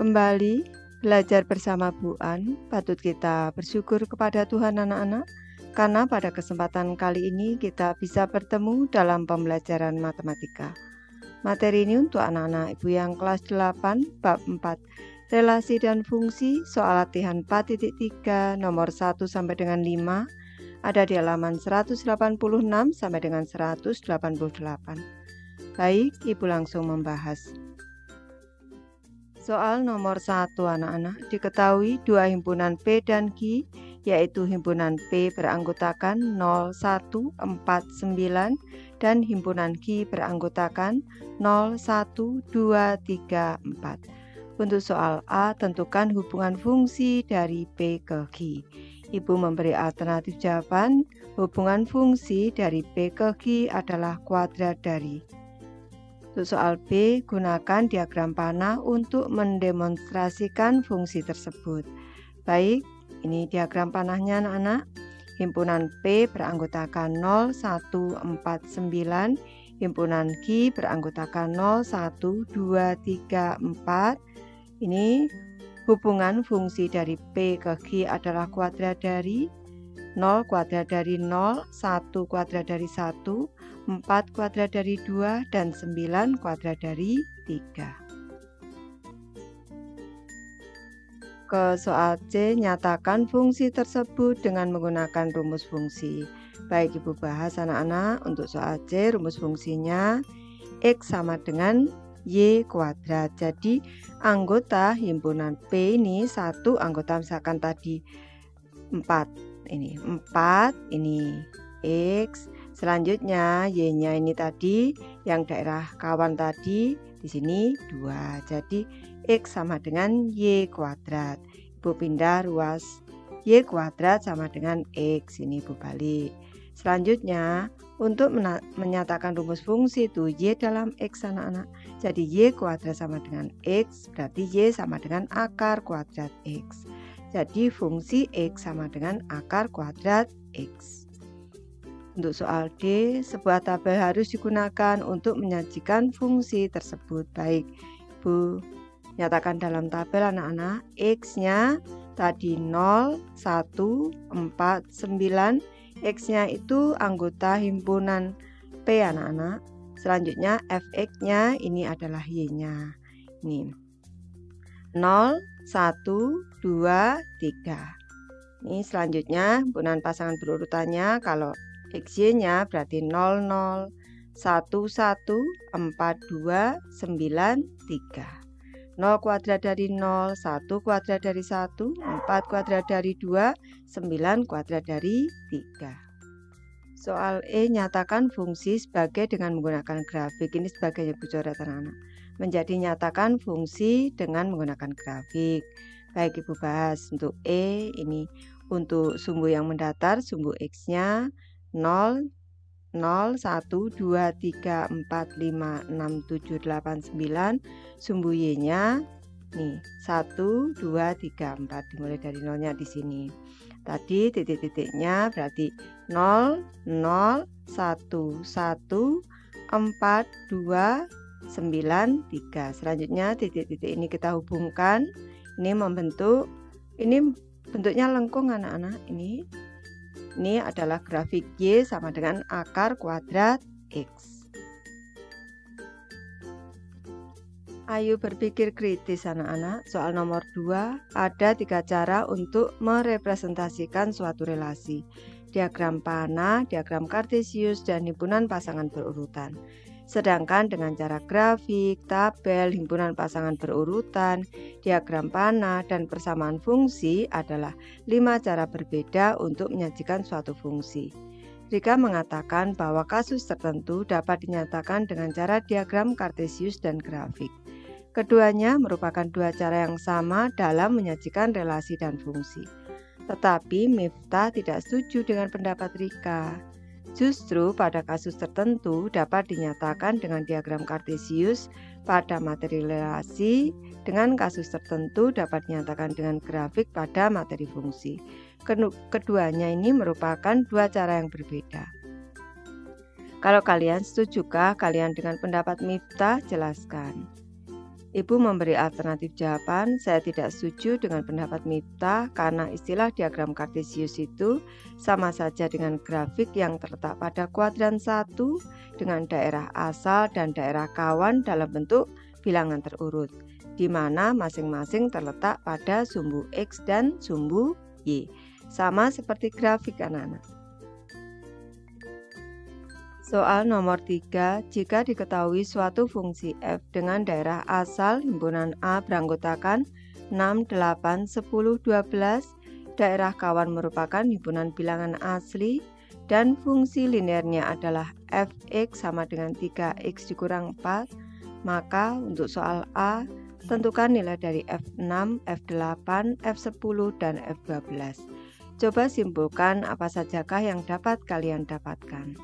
Kembali belajar bersama Bu An, patut kita bersyukur kepada Tuhan anak-anak, karena pada kesempatan kali ini kita bisa bertemu dalam pembelajaran matematika. Materi ini untuk anak-anak Ibu yang kelas 8, bab 4, relasi dan fungsi, soal latihan 4.3, nomor 1 sampai dengan 5, ada di halaman 186 sampai dengan 188. Baik, Ibu langsung membahas. Soal nomor 1 anak-anak, diketahui dua himpunan P dan Q, yaitu himpunan P beranggotakan 0, 1, 4, 9 dan himpunan Q beranggotakan 0, 1, 2, 3, 4. Untuk soal A, tentukan hubungan fungsi dari P ke Q. Ibu memberi alternatif jawaban. Hubungan fungsi dari P ke Q adalah kuadrat dari. Untuk soal B, gunakan diagram panah untuk mendemonstrasikan fungsi tersebut. Baik, ini diagram panahnya anak-anak. Himpunan P beranggotakan 0, 1, 4, 9. Himpunan Q beranggotakan 0, 1, 2, 3, 4. Ini hubungan fungsi dari P ke Q adalah kuadrat dari 0 kuadrat dari 0, 1 kuadrat dari 1, 4 kuadrat dari 2, dan 9 kuadrat dari 3. Ke soal C, nyatakan fungsi tersebut dengan menggunakan rumus fungsi. Baik, Ibu bahas anak-anak. Untuk soal C, rumus fungsinya X sama dengan Y kuadrat. Jadi anggota himpunan P ini satu anggota, misalkan tadi 4. Ini 4, ini X. Selanjutnya Y-nya ini tadi yang daerah kawan tadi di sini 2. Jadi X sama dengan Y kuadrat. Ibu pindah ruas Y kuadrat sama dengan X. Ini Ibu balik. Selanjutnya untuk menyatakan rumus fungsi itu Y dalam X anak-anak. Jadi Y kuadrat sama dengan X, berarti Y sama dengan akar kuadrat X. Jadi fungsi X sama dengan akar kuadrat X. Untuk soal D, sebuah tabel harus digunakan untuk menyajikan fungsi tersebut. Baik, Ibu nyatakan dalam tabel anak-anak. X-nya tadi 0, 1, 4, 9. X-nya itu anggota himpunan P anak-anak. Selanjutnya Fx-nya ini adalah Y-nya. Ini 0, 1, 2, 3. Ini selanjutnya himpunan pasangan berurutannya. Kalau XY-nya berarti 0, 0, 1, 1, 4, 2, 9, 3. 0 kuadrat dari 0, 1 kuadrat dari 1, 4 kuadrat dari 2, 9 kuadrat dari 3. Soal E, nyatakan fungsi sebagai dengan menggunakan grafik. Ini sebagai coret anak-anak. Menjadi nyatakan fungsi dengan menggunakan grafik. Baik, Ibu bahas. Untuk E, ini untuk sumbu yang mendatar, sumbu X-nya 0, 0, 1, 2, 3, 4, 5, 6, 7, 8, 9. Sumbu Y-nya nih 1, 2, 3, 4. Dimulai dari 0-nya di sini. Tadi titik-titiknya berarti 0, 0, 1, 1, 4, 2, 9, 3. Selanjutnya titik-titik ini kita hubungkan. Ini membentuk, ini bentuknya lengkung anak-anak. Ini adalah grafik Y sama dengan akar kuadrat X. Ayo berpikir kritis anak-anak. Soal nomor 2, ada 3 cara untuk merepresentasikan suatu relasi. Diagram panah, diagram kartesius, dan himpunan pasangan berurutan. Sedangkan dengan cara grafik, tabel, himpunan pasangan berurutan, diagram panah, dan persamaan fungsi adalah 5 cara berbeda untuk menyajikan suatu fungsi. Rika mengatakan bahwa kasus tertentu dapat dinyatakan dengan cara diagram kartesius dan grafik. Keduanya merupakan 2 cara yang sama dalam menyajikan relasi dan fungsi. Tetapi Miftah tidak setuju dengan pendapat Rika. Justru pada kasus tertentu dapat dinyatakan dengan diagram kartesius pada materi relasi, dengan kasus tertentu dapat dinyatakan dengan grafik pada materi fungsi. Keduanya ini merupakan 2 cara yang berbeda. Kalau kalian setujukah kalian dengan pendapat Miftah, jelaskan. Ibu memberi alternatif jawaban, saya tidak setuju dengan pendapat Miftah karena istilah diagram kartesius itu sama saja dengan grafik yang terletak pada kuadran 1 dengan daerah asal dan daerah kawan dalam bentuk bilangan terurut, di mana masing-masing terletak pada sumbu X dan sumbu Y. Sama seperti grafik anak-anak. Soal nomor 3, jika diketahui suatu fungsi f dengan daerah asal himpunan A beranggotakan 6, 8, 10, 12, daerah kawan merupakan himpunan bilangan asli, dan fungsi linearnya adalah fx sama dengan 3x dikurang 4, maka untuk soal A, tentukan nilai dari f6, f8, f10, dan f12. Coba simpulkan apa sajakah yang dapat kalian dapatkan.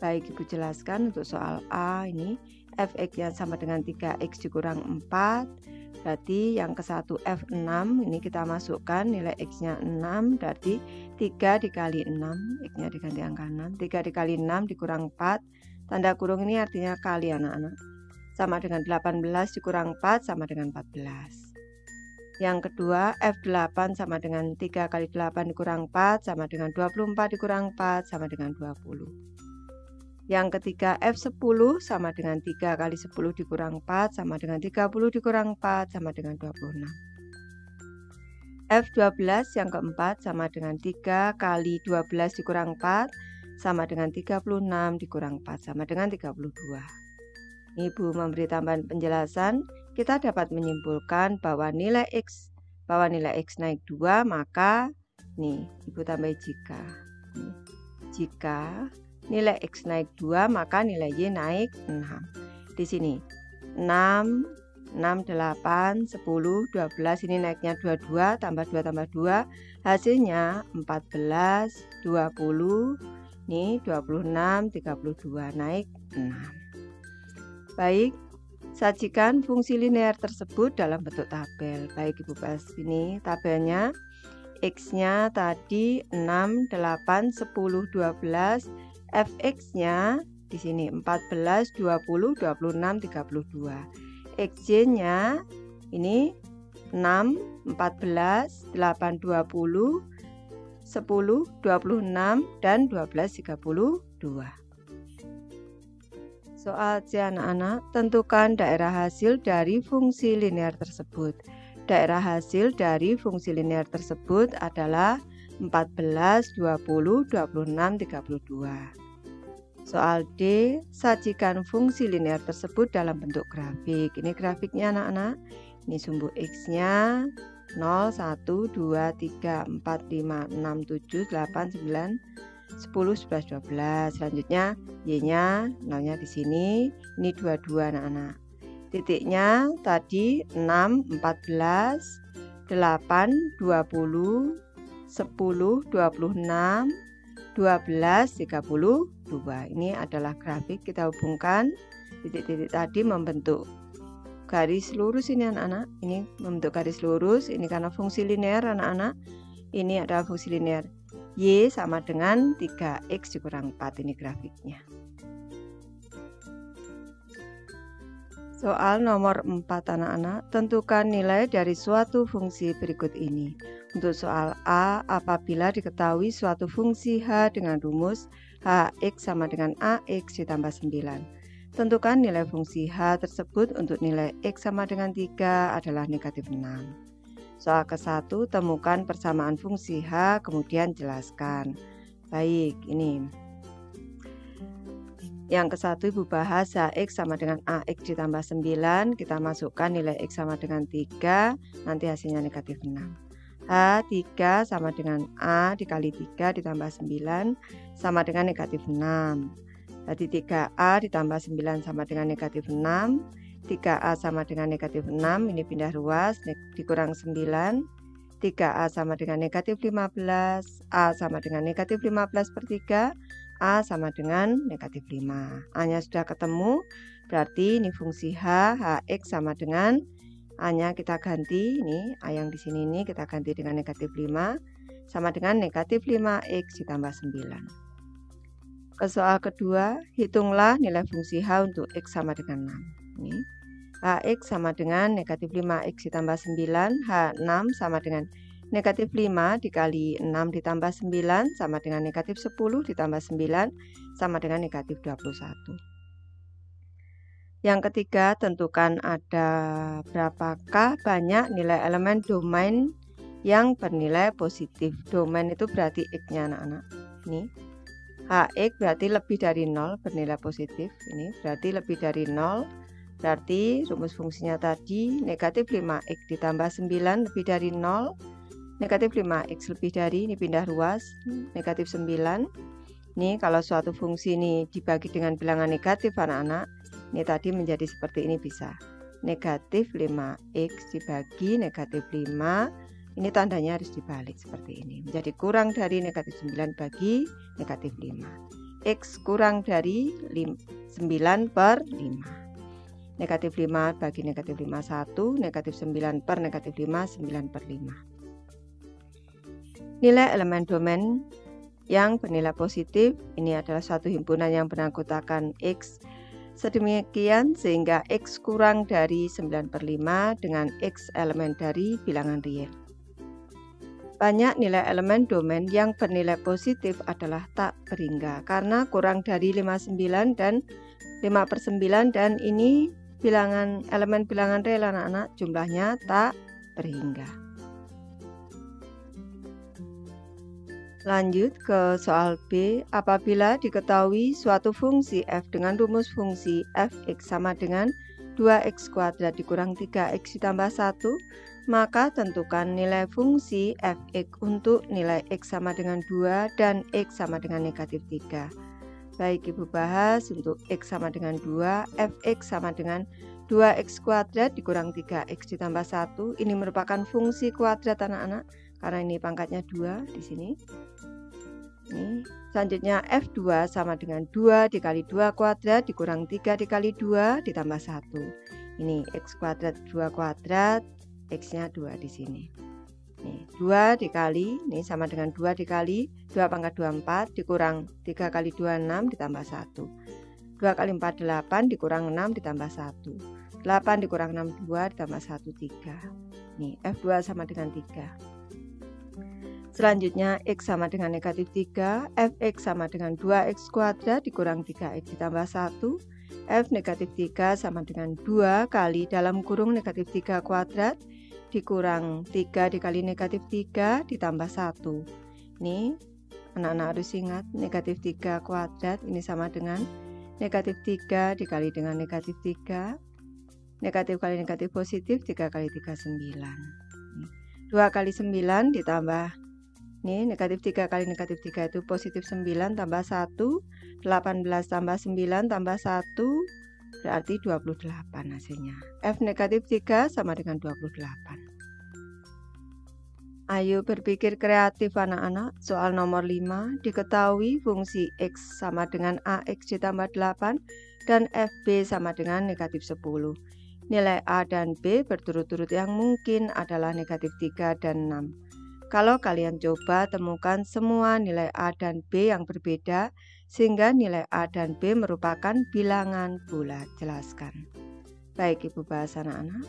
Baik, Ibu jelaskan untuk soal A ini fx-nya sama dengan 3x dikurang 4. Berarti yang ke satu f6 ini kita masukkan nilai x-nya 6, berarti 3 dikali 6, x-nya diganti angka 6, 3 dikali 6 dikurang 4, tanda kurung ini artinya kali anak-anak, sama dengan 18 dikurang 4 sama dengan 14. Yang kedua f8 sama dengan 3 kali 8 dikurang 4 sama dengan 24 dikurang 4 sama dengan 20. Yang ketiga F10 sama dengan 3 kali 10 dikurang 4 sama dengan 30 dikurang 4 sama dengan 26. F12 yang keempat sama dengan 3 kali 12 dikurang 4 sama dengan 36 dikurang 4 sama dengan 32. Ibu memberi tambahan penjelasan, kita dapat menyimpulkan bahwa nilai X naik 2, maka nih Ibu tambah jika nilai X naik 2, maka nilai Y naik 6. Di sini 6, 8, 10, 12, ini naiknya 22, tambah 2 tambah 2, hasilnya 14, 20, nih 26, 32, naik 6. Baik, sajikan fungsi linear tersebut dalam bentuk tabel. Baik, Ibu bahas ini tabelnya. X-nya tadi 6, 8, 10, 12, fx-nya di sini 14, 20, 26, 32. Xy-nya ini 6, 14, 8, 20, 10, 26, dan 12, 32. Soal C anak-anak, tentukan daerah hasil dari fungsi linear tersebut. Daerah hasil dari fungsi linear tersebut adalah 14, 20, 26, 32. Soal D, sajikan fungsi linear tersebut dalam bentuk grafik. Ini grafiknya anak-anak. Ini sumbu X-nya 0, 1, 2, 3, 4, 5, 6, 7, 8, 9, 10, 11, 12. Selanjutnya Y-nya 0-nya di sini. Ini 22 anak-anak. Titiknya tadi 6, 14, 8, 20, 10, 26, 12, 32. Ini adalah grafik, kita hubungkan titik-titik tadi membentuk garis lurus ini anak-anak. Ini membentuk garis lurus, ini karena fungsi linear anak-anak. Ini adalah fungsi linear. Y sama dengan 3x dikurang 4, ini grafiknya. Soal nomor 4 anak-anak, tentukan nilai dari suatu fungsi berikut ini. Untuk soal A, apabila diketahui suatu fungsi H dengan rumus Hx sama dengan Ax ditambah 9. Tentukan nilai fungsi H tersebut untuk nilai X sama dengan 3 adalah negatif 6. Soal ke-1, temukan persamaan fungsi H, kemudian jelaskan. Baik, ini. Yang ke-1 Ibu bahas Hx sama dengan Ax ditambah 9, kita masukkan nilai X sama dengan 3, nanti hasilnya negatif 6. H3 sama dengan A dikali 3 ditambah 9 sama dengan negatif 6. Berarti 3A ditambah 9 sama dengan negatif 6. 3A sama dengan negatif 6, ini pindah ruas, dikurang 9. 3A sama dengan negatif 15. A sama dengan negatif 15 per 3. A sama dengan negatif 5. A-nya sudah ketemu, berarti ini fungsi H, Hx sama dengan A-nya kita ganti, ini A yang di sini ini kita ganti dengan negatif 5 sama dengan negatif 5x ditambah 9. Ke soal kedua, hitunglah nilai fungsi H untuk X sama dengan 6. Ini HX sama dengan negatif 5X ditambah 9, H6 sama dengan negatif 5 dikali 6 ditambah 9 sama dengan negatif 10 ditambah 9 sama dengan negatif 21. Yang ketiga, tentukan ada berapakah banyak nilai elemen domain yang bernilai positif. Domain itu berarti X-nya anak-anak. Ini HX berarti lebih dari 0 bernilai positif. Ini berarti lebih dari 0. Berarti rumus fungsinya tadi negatif 5X ditambah 9 lebih dari 0. Negatif 5X lebih dari, ini pindah ruas, negatif 9. Ini kalau suatu fungsi ini dibagi dengan bilangan negatif anak-anak, ini tadi menjadi seperti ini bisa. Negatif 5X dibagi negatif 5, ini tandanya harus dibalik seperti ini. Menjadi kurang dari negatif 9 bagi negatif 5. X kurang dari 9 per 5. Negatif 5 bagi negatif 5, 1. Negatif 9 per negatif 5, 9 per 5. Nilai elemen domain yang bernilai positif, ini adalah suatu himpunan yang beranggotakan X sedemikian sehingga X kurang dari 9 per 5 dengan X elemen dari bilangan real. Banyak nilai elemen domain yang bernilai positif adalah tak berhingga karena kurang dari 59 dan 5 per 9 dan ini bilangan elemen bilangan real anak-anak jumlahnya tak berhingga. Lanjut ke soal B. Apabila diketahui suatu fungsi f dengan rumus fungsi fx sama dengan 2x kuadrat dikurang 3x ditambah 1, maka tentukan nilai fungsi fx untuk nilai x sama dengan 2 dan x sama dengan negatif 3. Baik, Ibu bahas untuk x sama dengan 2, fx sama dengan 2x kuadrat dikurang 3x ditambah 1. Ini merupakan fungsi kuadrat anak-anak karena ini pangkatnya 2 di sini. Ini selanjutnya F2 sama dengan 2 dikali 2 kuadrat dikurang 3 dikali 2 ditambah 1. Ini X kuadrat 2 kuadrat, X-nya 2 di sini. Nih, 2 dikali, ini sama dengan 2 dikali 2 pangkat 2, 4 dikurang 3 kali 2, 6 ditambah 1. 2 kali 4, 8 dikurang 6 ditambah 1. 8 dikurang 6, 2 ditambah 1, 3. Nih, F2 sama dengan 3. Selanjutnya X sama dengan negatif 3, Fx sama dengan 2x kuadrat dikurang 3x ditambah 1, F negatif 3 sama dengan 2 kali dalam kurung negatif 3 kuadrat dikurang 3 dikali negatif 3 ditambah 1. Ini anak-anak harus ingat negatif 3 kuadrat ini sama dengan negatif 3 dikali dengan negatif 3, negatif kali negatif positif 3 kali 3, 9. 2 kali 9 ditambah ini negatif 3 kali negatif 3 itu positif 9 tambah 1, 18 tambah 9 tambah 1, berarti 28 hasilnya. F negatif 3 sama dengan 28. Ayo berpikir kreatif anak-anak. Soal nomor 5, diketahui fungsi X sama dengan AX ditambah 8 dan FB sama dengan negatif 10. Nilai A dan B berturut-turut yang mungkin adalah negatif 3 dan 6. Kalau kalian coba temukan semua nilai A dan B yang berbeda sehingga nilai A dan B merupakan bilangan bulat. Jelaskan. Baik, Ibu bahas anak-anak.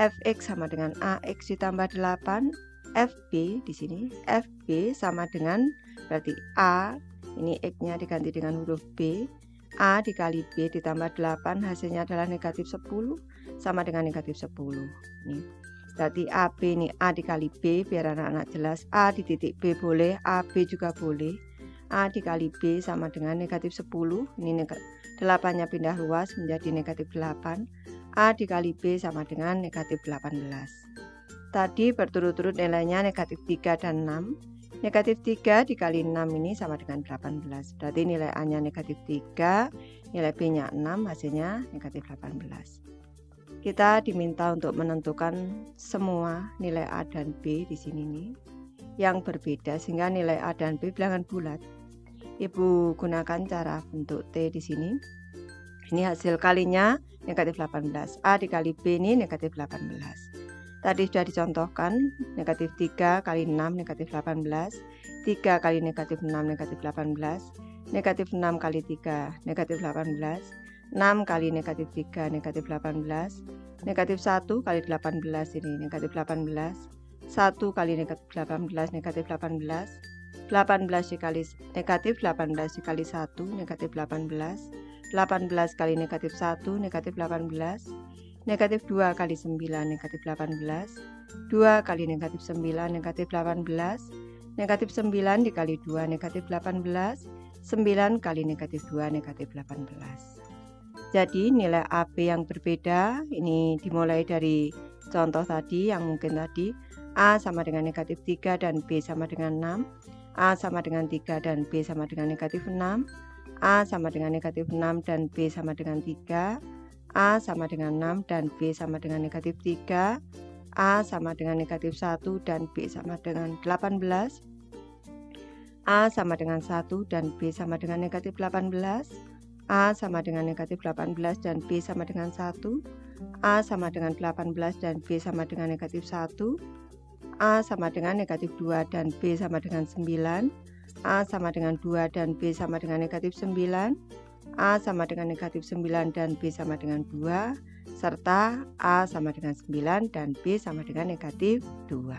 Fx sama dengan AX ditambah 8, FB di sini, FB sama dengan berarti A, ini X-nya diganti dengan huruf B, A dikali B ditambah 8 hasilnya adalah negatif 10 sama dengan negatif 10. Ini berarti AB ini A dikali B biar anak-anak jelas. A di titik B boleh, AB juga boleh. A dikali B sama dengan negatif 10. Ini 8-nya pindah ruas menjadi negatif 8. A dikali B sama dengan negatif 18. Tadi berturut-turut nilainya negatif 3 dan 6. Negatif 3 dikali 6 ini sama dengan 18. Berarti nilai A-nya negatif 3, nilai B-nya 6, hasilnya negatif 18. Kita diminta untuk menentukan semua nilai A dan B di sini nih yang berbeda sehingga nilai A dan B bilangan bulat. Ibu gunakan cara bentuk T di sini. Ini hasil kalinya negatif 18. A dikali B ini negatif 18. Tadi sudah dicontohkan negatif 3 kali 6 negatif 18. 3 kali negatif 6 negatif 18. Negatif 6 kali 3 negatif 18. 6 kali negatif 3 negatif 18. Negatif 1 kali 18 ini negatif 18. 1 kali negatif 18 negatif 18. 18 dikali negatif 18 dikali 1 negatif 18. 18 kali negatif 1 negatif 18. Negatif 2 kali 9 negatif 18. 2 kali negatif 9 negatif 18. Negatif 9 dikali 2 negatif 18. 9 kali negatif 2 negatif 18. Jadi nilai AB yang berbeda ini dimulai dari contoh tadi yang mungkin tadi A sama dengan negatif 3 dan B sama dengan 6. A sama dengan 3 dan B sama dengan negatif 6. A sama dengan negatif 6 dan B sama dengan 3. A sama dengan 6 dan B sama dengan negatif 3. A sama dengan negatif 1 dan B sama dengan 18. A sama dengan 1 dan B sama dengan negatif 18. A sama dengan negatif 18 dan B sama dengan 1. A sama dengan 18 dan B sama dengan negatif 1. A sama dengan negatif 2 dan B sama dengan 9. A sama dengan 2 dan B sama dengan negatif 9. A sama dengan negatif 9 dan B sama dengan 2. Serta A sama dengan 9 dan B sama dengan negatif 2.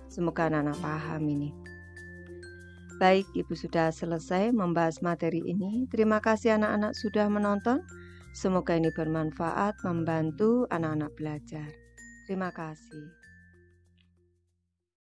Semoga anak-anak paham ini. Baik, Ibu sudah selesai membahas materi ini. Terima kasih anak-anak sudah menonton. Semoga ini bermanfaat, membantu anak-anak belajar. Terima kasih.